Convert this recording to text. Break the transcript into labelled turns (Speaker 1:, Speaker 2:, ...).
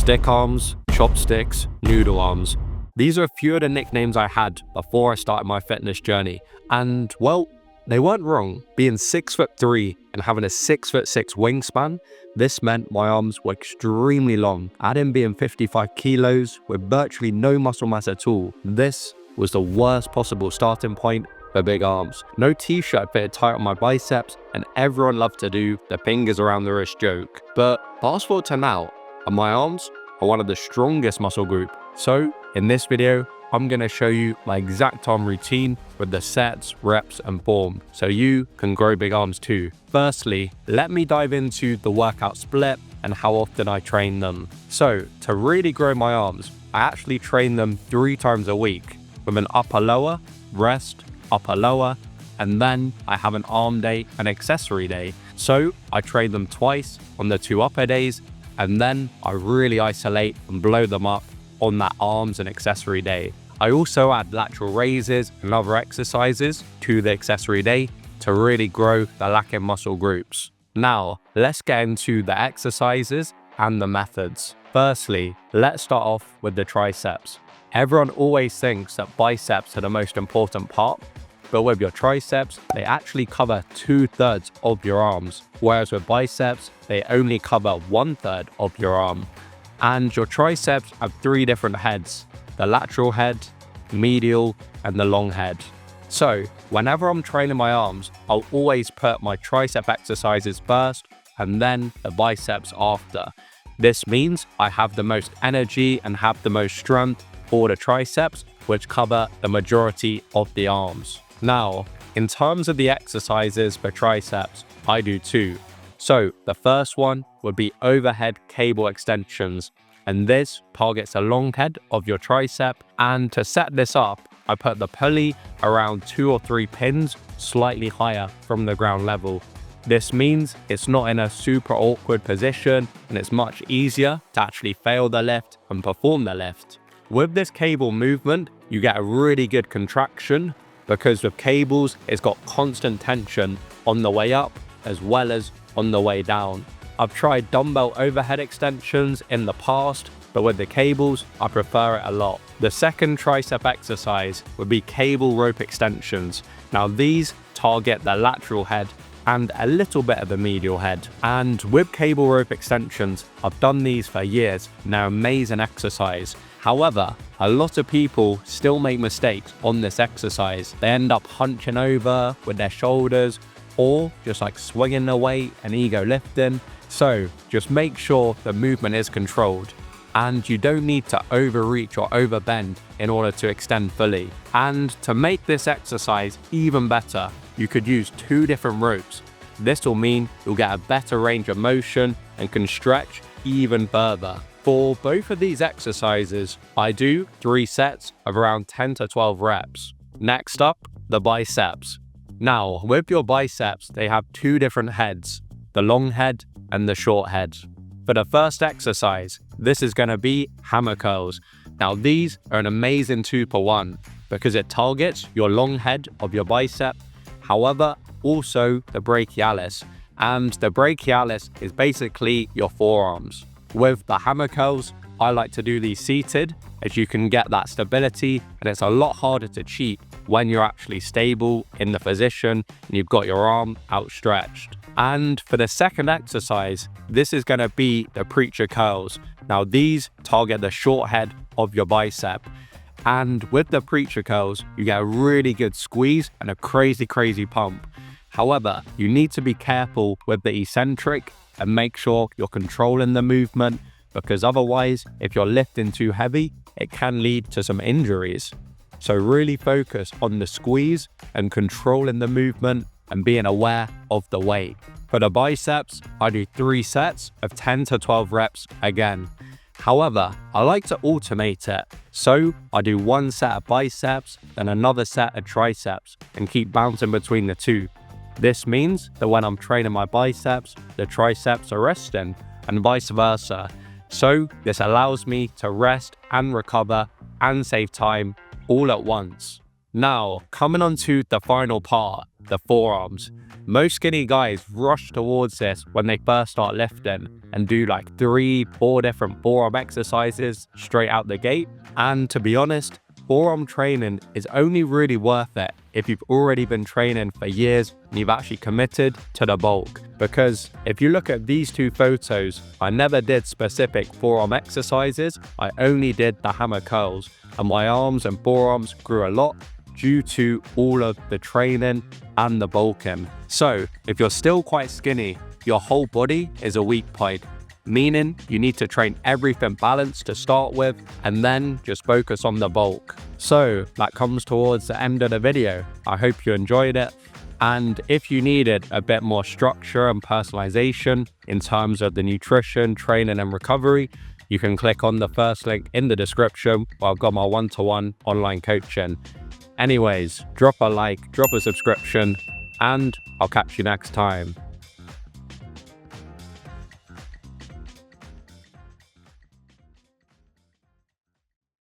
Speaker 1: stick arms, chopsticks, noodle arms. These are a few of the nicknames I had before I started my fitness journey, and well, they weren't wrong. Being 6'3" and having a 6'6" wingspan, this meant my arms were extremely long. Adding being 55 kilos with virtually no muscle mass at all, this was the worst possible starting point for big arms. No t-shirt fitted tight on my biceps, and everyone loved to do the fingers around the wrist joke. But fast forward to now, and my arms are one of the strongest muscle group. So in this video, I'm going to show you my exact arm routine with the sets, reps, and form, so you can grow big arms too. Firstly, let me dive into the workout split and how often I train them. So to really grow my arms, I actually train them 3 times a week with an upper lower, rest, upper lower, and then I have an arm day and accessory day. So I train them twice on the 2 upper days, and then I really isolate and blow them up on that arms and accessory day. I also add lateral raises and other exercises to the accessory day to really grow the lacking muscle groups. Now, let's get into the exercises and the methods. Firstly, let's start off with the triceps. Everyone always thinks that biceps are the most important part, but with your triceps, they actually cover 2/3 of your arms, whereas with biceps, they only cover 1/3 of your arm. And your triceps have 3 different heads: the lateral head, medial, and the long head. So whenever I'm training my arms, I'll always put my tricep exercises first and then the biceps after. This means I have the most energy and have the most strength for the triceps, which cover the majority of the arms. Now, in terms of the exercises for triceps, I do 2. So the first one would be overhead cable extensions, and this targets the long head of your tricep. And to set this up, I put the pulley around 2 or 3 pins slightly higher from the ground level. This means it's not in a super awkward position, and it's much easier to actually fail the lift and perform the lift. With this cable movement, you get a really good contraction, because with cables, it's got constant tension on the way up as well as on the way down. I've tried dumbbell overhead extensions in the past, but with the cables, I prefer it a lot. The second tricep exercise would be cable rope extensions. Now these target the lateral head and a little bit of the medial head. And with cable rope extensions, I've done these for years, and they're an amazing exercise. However, a lot of people still make mistakes on this exercise. They end up hunching over with their shoulders, or just like swinging the weight and ego lifting. So just make sure the movement is controlled, and you don't need to overreach or overbend in order to extend fully. And to make this exercise even better, you could use 2 different ropes. This will mean you'll get a better range of motion and can stretch even further. For both of these exercises, I do 3 sets of around 10 to 12 reps. Next up, the biceps. Now, with your biceps, they have 2 different heads, the long head and the short head. For the first exercise, this is going to be hammer curls. Now, these are an amazing 2-for-1 because it targets your long head of your bicep, however, also the brachialis. And the brachialis is basically your forearms. With the hammer curls, I like to do these seated, as you can get that stability, and it's a lot harder to cheat when you're actually stable in the position and you've got your arm outstretched. And for the second exercise, this is going to be the preacher curls. Now these target the short head of your bicep. And with the preacher curls, you get a really good squeeze and a crazy pump. However, you need to be careful with the eccentric and make sure you're controlling the movement, because otherwise, if you're lifting too heavy, it can lead to some injuries. So really focus on the squeeze and controlling the movement and being aware of the weight. For the biceps, I do 3 sets of 10 to 12 reps again. However, I like to alternate it. So I do 1 set of biceps, then another set of triceps, and keep bouncing between the 2. This means that when I'm training my biceps, the triceps are resting, and vice versa. So this allows me to rest and recover and save time all at once. Now, coming on to the final part, the forearms. Most skinny guys rush towards this when they first start lifting and do like 3-4 different forearm exercises straight out the gate. And to be honest, forearm training is only really worth it if you've already been training for years and you've actually committed to the bulk. Because if you look at these two photos, I never did specific forearm exercises, I only did the hammer curls, and my arms and forearms grew a lot due to all of the training and the bulking. So if you're still quite skinny, your whole body is a weak point, meaning you need to train everything balanced to start with and then just focus on the bulk. So that comes towards the end of the video. I hope you enjoyed it. And if you needed a bit more structure and personalization in terms of the nutrition, training and recovery, you can click on the first link in the description where I've got my one-to-one online coaching. Anyways, drop a like, drop a subscription, and I'll catch you next time.